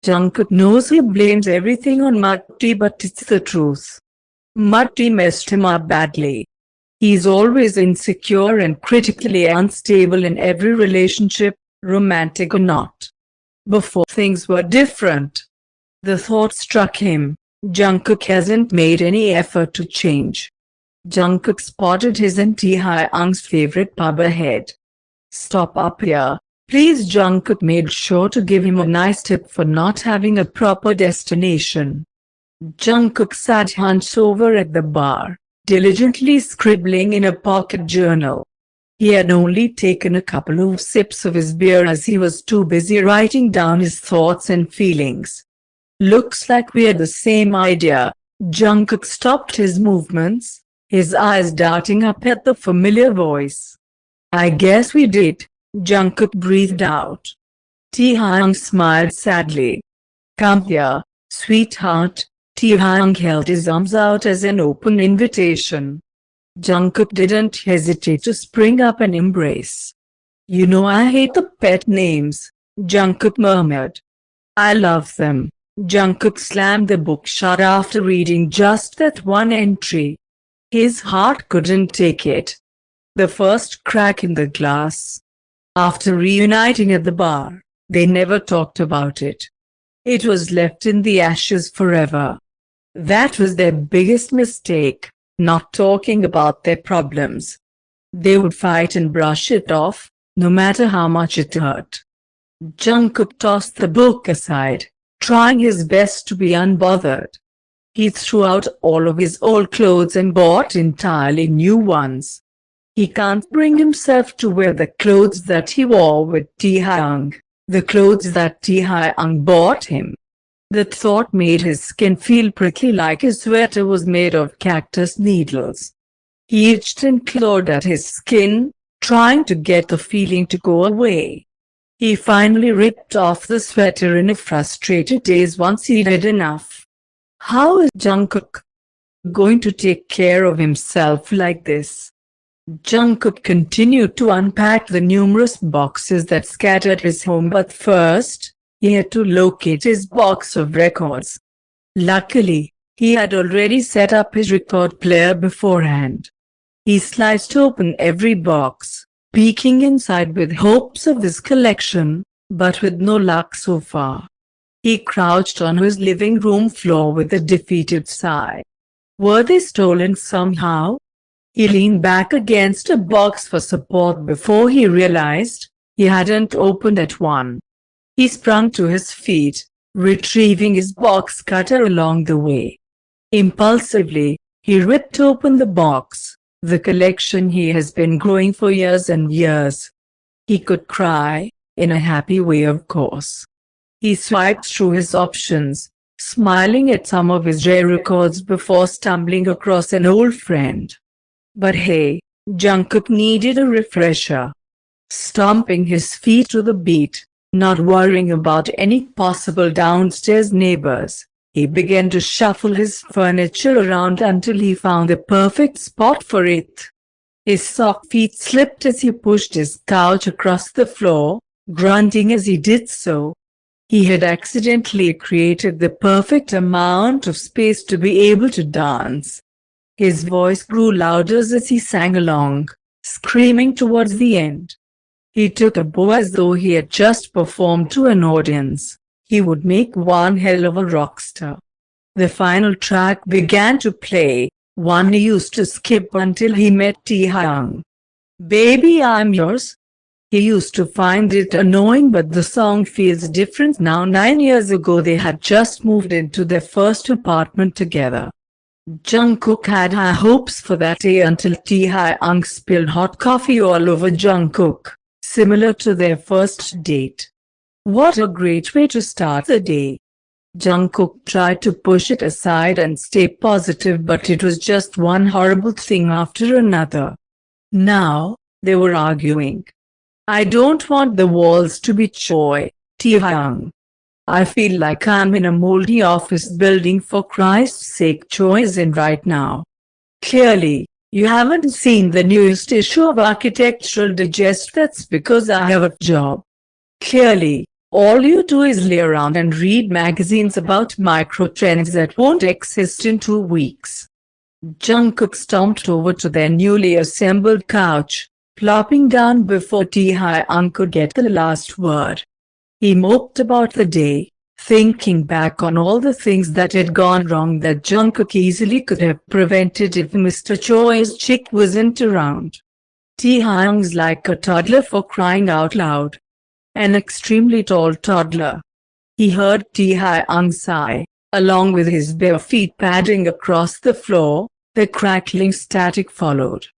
Jungkook knows he blames everything on Muddy, but it's the truth. Muddy messed him up badly. He's always insecure and critically unstable in every relationship, romantic or not. Before things were different. The thought struck him, Jungkook hasn't made any effort to change. Jungkook spotted his and Taehyung's favorite pub ahead. Stop up here, please. Jungkook made sure to give him a nice tip for not having a proper destination. Jungkook sat hunched over at the bar, diligently scribbling in a pocket journal. He had only taken a couple of sips of his beer as he was too busy writing down his thoughts and feelings. Looks like we had the same idea. Jungkook stopped his movements, his eyes darting up at the familiar voice. I guess we did, Jungkook breathed out. Taehyung smiled sadly. Come here, sweetheart. Taehyung held his arms out as an open invitation. Jungkook didn't hesitate to spring up and embrace. You know I hate the pet names, Jungkook murmured. I love them. Jungkook slammed the book shut after reading just that one entry. His heart couldn't take it. The first crack in the glass. After reuniting at the bar, they never talked about it. It was left in the ashes forever. That was their biggest mistake, not talking about their problems. They would fight and brush it off, no matter how much it hurt. Jungkook tossed the book aside, trying his best to be unbothered. He threw out all of his old clothes and bought entirely new ones. He can't bring himself to wear the clothes that he wore with Taehyung, the clothes that Taehyung bought him. The thought made his skin feel prickly like his sweater was made of cactus needles. He itched and clawed at his skin, trying to get the feeling to go away. He finally ripped off the sweater in a frustrated daze once he'd had enough. How is Jungkook going to take care of himself like this? Jungkook continued to unpack the numerous boxes that scattered his home, but first, he had to locate his box of records. Luckily, he had already set up his record player beforehand. He sliced open every box, peeking inside with hopes of his collection, but with no luck so far. He crouched on his living room floor with a defeated sigh. Were they stolen somehow? He leaned back against a box for support before he realized he hadn't opened that one. He sprung to his feet, retrieving his box cutter along the way. Impulsively, he ripped open the box, the collection he has been growing for years and years. He could cry, in a happy way of course. He swiped through his options, smiling at some of his rare records before stumbling across an old friend. But hey, Jungkook needed a refresher. Stomping his feet to the beat, not worrying about any possible downstairs neighbors, he began to shuffle his furniture around until he found the perfect spot for it. His sock feet slipped as he pushed his couch across the floor, grunting as he did so. He had accidentally created the perfect amount of space to be able to dance. His voice grew louder as he sang along, screaming towards the end. He took a bow as though he had just performed to an audience. He would make one hell of a rock star. The final track began to play, one he used to skip until he met Taehyung. Baby I'm yours. He used to find it annoying, but the song feels different now. 9 years ago they had just moved into their first apartment together. Jungkook had high hopes for that day until Taehyung spilled hot coffee all over Jungkook, similar to their first date. What a great way to start the day. Jungkook tried to push it aside and stay positive, but it was just one horrible thing after another. Now, they were arguing. I don't want the walls to be choi, Taehyung. I feel like I'm in a moldy office building, for Christ's sake. Choi is in right now. Clearly, you haven't seen the newest issue of Architectural Digest. That's because I have a job. Clearly, All you do is lay around and read magazines about micro-trends that won't exist in 2 weeks. Jungkook stomped over to their newly assembled couch, plopping down before Taehyung could get the last word. He moped about the day, thinking back on all the things that had gone wrong that Jungkook easily could have prevented if Mr. Choi's chick wasn't around. Taehyung's like a toddler, for crying out loud. An extremely tall toddler. He heard Taehyung sigh, along with his bare feet padding across the floor. The crackling static followed.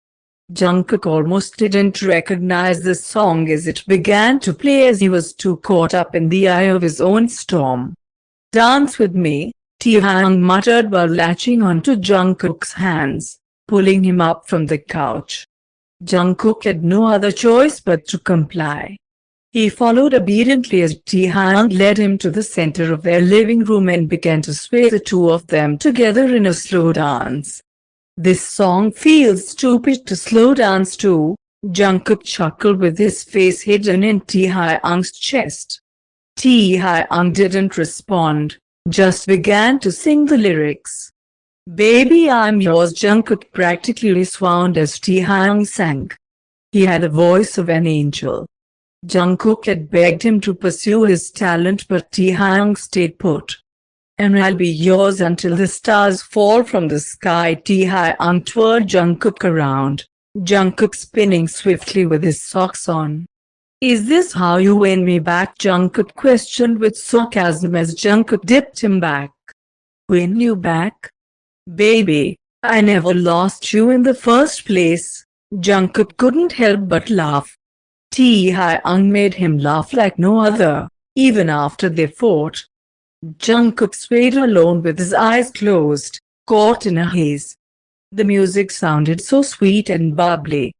Jungkook almost didn't recognize the song as it began to play, as he was too caught up in the eye of his own storm. "Dance with me," Taehyung muttered while latching onto Jungkook's hands, pulling him up from the couch. Jungkook had no other choice but to comply. He followed obediently as Taehyung led him to the center of their living room and began to sway the two of them together in a slow dance. "This song feels stupid to slow dance to," Jungkook chuckled with his face hidden in Taehyung's chest. Taehyung didn't respond, just began to sing the lyrics. "Baby, I'm yours," Jungkook practically swooned as Taehyung sang. He had the voice of an angel. Jungkook had begged him to pursue his talent, but Taehyung stayed put. "And I'll be yours until the stars fall from the sky." Taehyung twirled Jungkook around, Jungkook spinning swiftly with his socks on. "Is this how you win me back?" Jungkook questioned with sarcasm as Jungkook dipped him back. "Win you back? Baby, I never lost you in the first place." Jungkook couldn't help but laugh. Taehyung made him laugh like no other, even after they fought. Jungkook swayed alone with his eyes closed, caught in a haze. The music sounded so sweet and bubbly.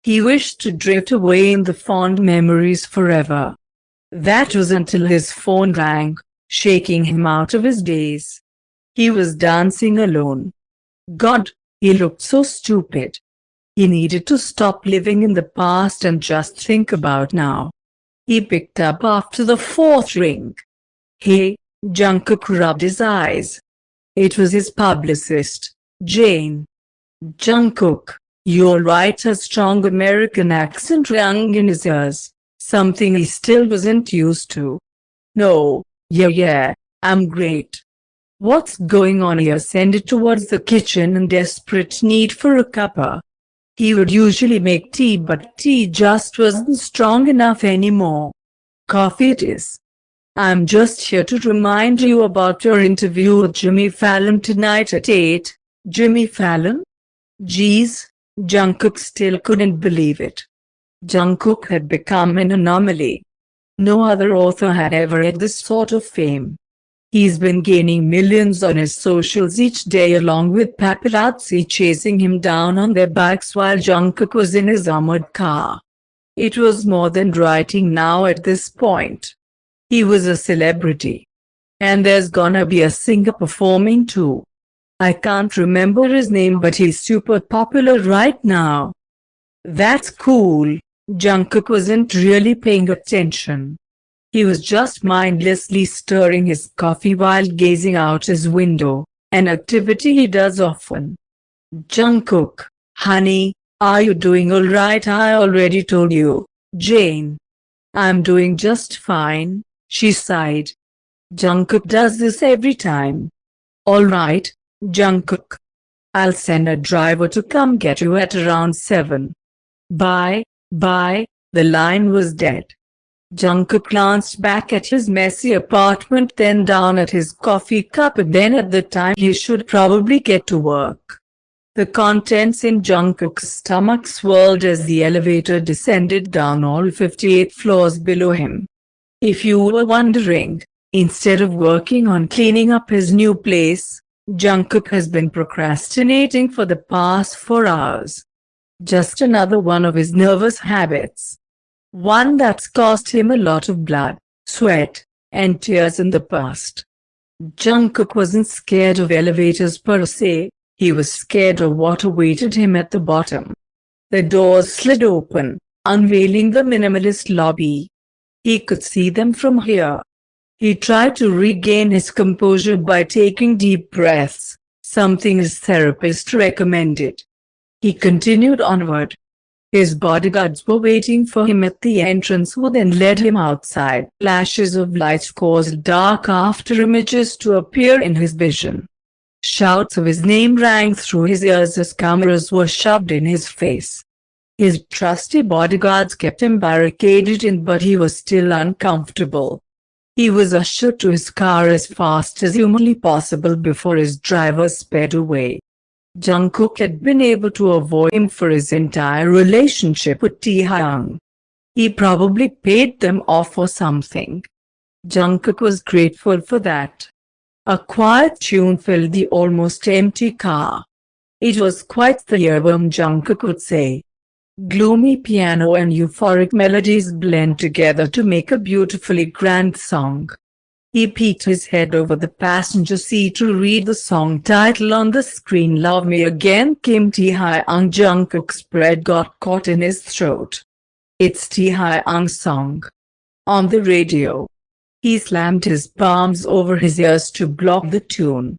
He wished to drift away in the fond memories forever. That was until his phone rang, shaking him out of his daze. He was dancing alone. God, he looked so stupid. He needed to stop living in the past and just think about now. He picked up after the fourth ring. "Hey," Jungkook rubbed his eyes. It was his publicist, Jane. "Jungkook, you're right," a strong American accent rang in his ears, something he still wasn't used to. "No, yeah, I'm great." "What's going on here?" Sent it towards the kitchen in desperate need for a cuppa. He would usually make tea, but tea just wasn't strong enough anymore. "Coffee it is. I'm just here to remind you about your interview with Jimmy Fallon tonight at 8. "Jimmy Fallon? Geez," Jungkook still couldn't believe it. Jungkook had become an anomaly. No other author had ever had this sort of fame. He's been gaining millions on his socials each day, along with paparazzi chasing him down on their bikes while Jungkook was in his armored car. It was more than writing now at this point. He was a celebrity. And there's gonna be a singer performing too. I can't remember his name, but he's super popular right now. That's cool. Jungkook wasn't really paying attention. He was just mindlessly stirring his coffee while gazing out his window, an activity he does often. "Jungkook, honey, are you doing alright?" "I already told you, Jane. I'm doing just fine," she sighed. Jungkook does this every time. "Alright, Jungkook. I'll send a driver to come get you at around 7. Bye." The line was dead. Jungkook glanced back at his messy apartment, then down at his coffee cup, and then at the time he should probably get to work. The contents in Jungkook's stomach swirled as the elevator descended down all 58 floors below him. If you were wondering, instead of working on cleaning up his new place, Jungkook has been procrastinating for the past 4 hours. Just another one of his nervous habits. One that's cost him a lot of blood, sweat, and tears in the past. Jungkook wasn't scared of elevators per se, he was scared of what awaited him at the bottom. The doors slid open, unveiling the minimalist lobby. He could see them from here. He tried to regain his composure by taking deep breaths, something his therapist recommended. He continued onward. His bodyguards were waiting for him at the entrance, who then led him outside. Flashes of light caused dark after images to appear in his vision. Shouts of his name rang through his ears as cameras were shoved in his face. His trusty bodyguards kept him barricaded in, but he was still uncomfortable. He was ushered to his car as fast as humanly possible before his driver sped away. Jungkook had been able to avoid him for his entire relationship with Taehyung. He probably paid them off or something. Jungkook was grateful for that. A quiet tune filled the almost empty car. It was quite the earworm, Jungkook would say. Gloomy piano and euphoric melodies blend together to make a beautifully grand song. He peeked his head over the passenger seat to read the song title on the screen. Love Me Again came Taehyung. Jungkook's breath got caught in his throat. It's Taehyung's song. On the radio. He slammed his palms over his ears to block the tune.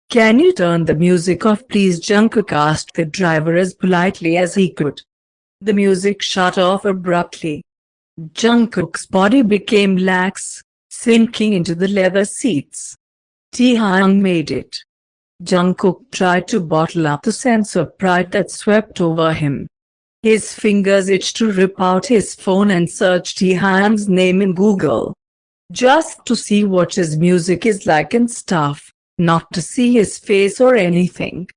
Can you turn the music off, please? Jungkook asked the driver as politely as he could. The music shut off abruptly. Jungkook's body became lax, sinking into the leather seats. Taehyung made it. Jungkook tried to bottle up the sense of pride that swept over him. His fingers itched to rip out his phone and search Taehyung's name in Google. Just to see what his music is like and stuff, not to see his face or anything.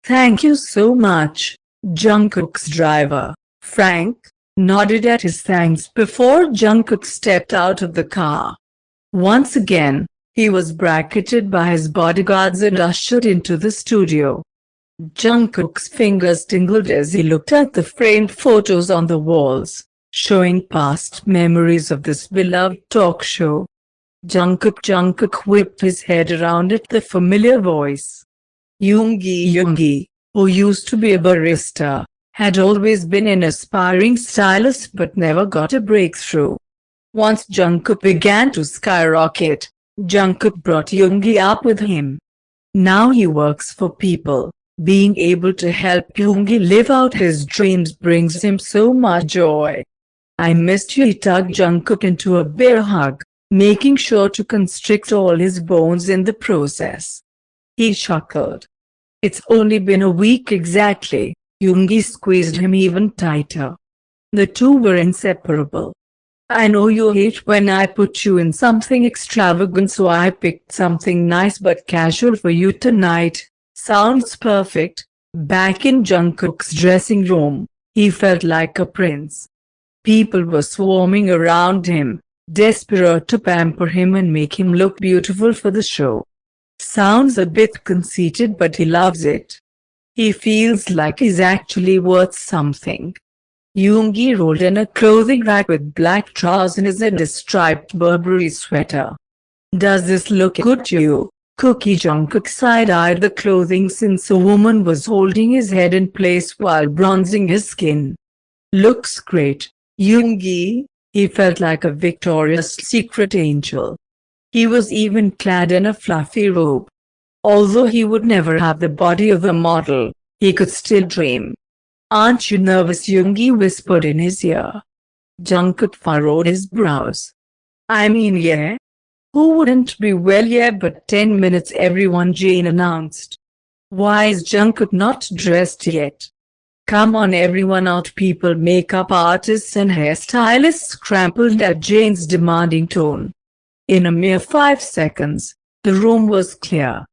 Thank you so much, Jungkook's driver, Frank, nodded at his thanks before Jungkook stepped out of the car. Once again, he was bracketed by his bodyguards and ushered into the studio. Jungkook's fingers tingled as he looked at the framed photos on the walls, showing past memories of this beloved talk show. Jungkook whipped his head around at the familiar voice. Yungi, who used to be a barista, had always been an aspiring stylist but never got a breakthrough. Once Jungkook began to skyrocket, Jungkook brought Yungi up with him. Now he works for people. Being able to help Yungi live out his dreams brings him so much joy. I missed you. He tugged Jungkook into a bear hug, making sure to constrict all his bones in the process. He chuckled. It's only been a week exactly. Yungi squeezed him even tighter. The two were inseparable. I know you hate when I put you in something extravagant, so I picked something nice but casual for you tonight. Sounds perfect. Back in Jungkook's dressing room, he felt like a prince. People were swarming around him, desperate to pamper him and make him look beautiful for the show. Sounds a bit conceited, but he loves it. He feels like he's actually worth something. Yungi rolled in a clothing rack with black trousers and a striped Burberry sweater. Does this look good to you, Cookie? Jungkook side-eyed the clothing since a woman was holding his head in place while bronzing his skin. Looks great, Yungi. He felt like a Victoria's Secret angel. He was even clad in a fluffy robe. Although he would never have the body of a model, he could still dream. Aren't you nervous? Yungi whispered in his ear. Jungkook furrowed his brows. I mean, yeah. Who wouldn't be? Well, yeah, but 10 minutes, everyone, Jane announced. Why is Jungkook not dressed yet? Come on everyone out. People, makeup artists and hairstylists scrambled at Jane's demanding tone. In a mere 5 seconds, the room was clear.